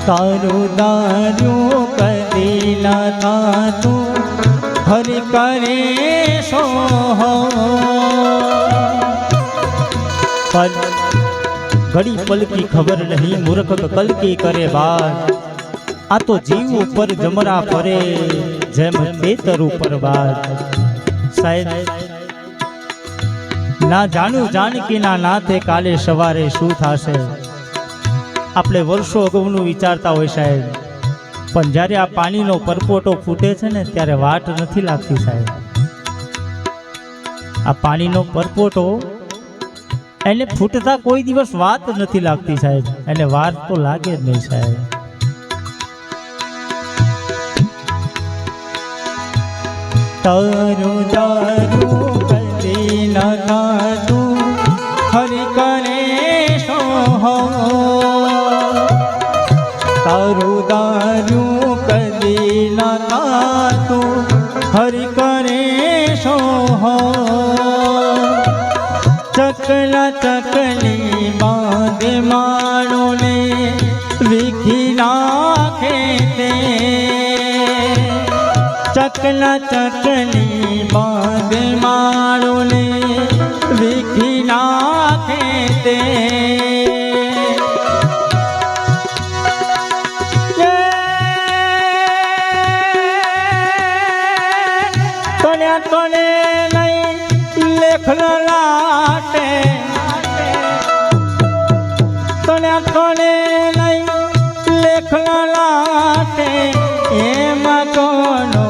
તારું દારૂ કદી ના થાતું હરિ કરે સો पर घड़ी पल की खबर नहीं मूर्ख कल की करे बात आ तो जीव ऊपर जमरा परे जेम खेतर ऊपर बात शायद ना जानू जानकी ना नाथे काले सवारे शू थाशे આપણે વર્ષો અગાઉનું વિચારતા હોય સાહેબ પણ જ્યારે આ પાણીનો પરપોટો ફૂટે છે ને ત્યારે વાટ નથી લાગતી સાહેબ આ પાણીનો પરપોટો એને ફૂટતા કોઈ દિવસ વાત નથી લાગતી સાહેબ એને વાર તો લાગે જ નહીં સાહેબ તારું દારૂ કદી ના થાતું હરિ કરે સો તારું દારૂ કદી ના થાતું હરિ કરે સો ચકલા ચકલી બાંધે માણોને વીખી નાખે તે ચકલા ચકલી બાંધે માણોને વીખી નાખે તે તને નહીં લેખના લાટે તને કોને નહીં લેખના લાટે એમાં કોનો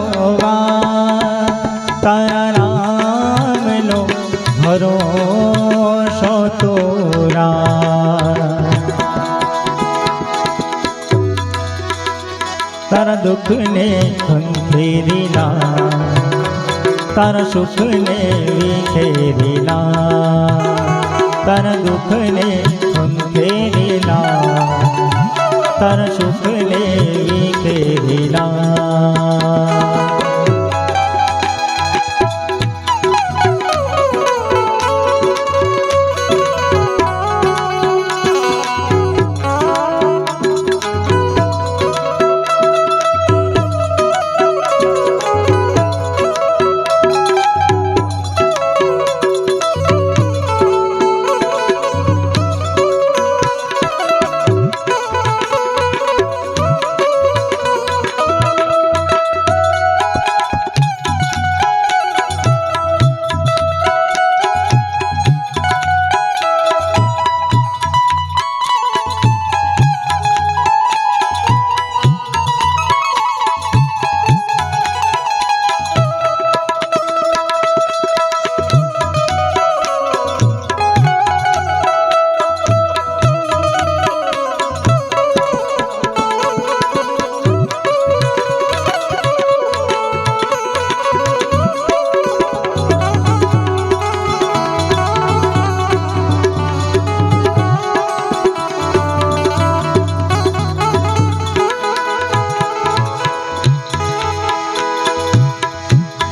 તારા રામનો ભરોસો તોરા તારા દુઃખને ખંખેરીના તારા સુખને વિખેરીના તારા દુઃખને ખંખેરીના તારા સુખને વિખેરીના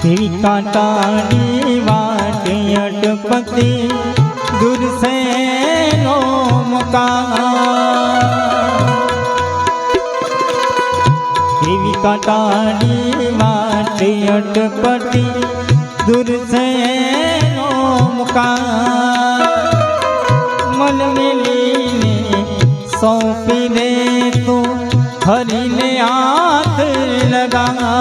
કેવી કાંટાની વાટ અટપતી દૂર સે નો મકાન કેવી કાંટાની વાટ અટપતી દૂર સે નો મકાન મન મિલીને સોંપી દે તું હરીને હાથ લગા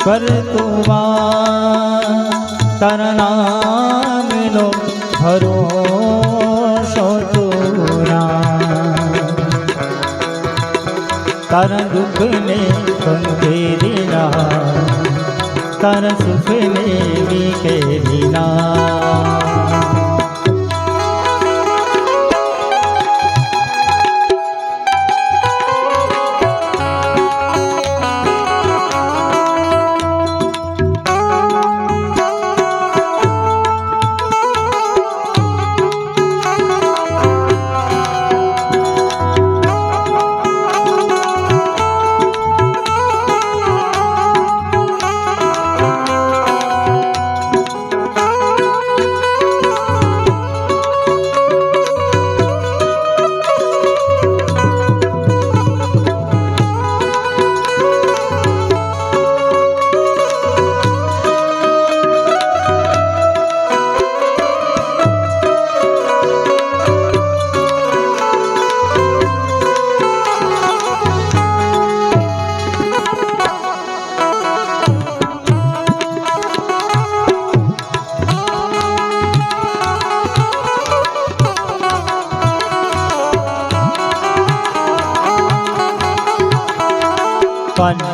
કરતો તારા નામનો ભરોસો તોરા તારા દુઃખને ખંખેરીના તારા સુખને વિખેરીના પણ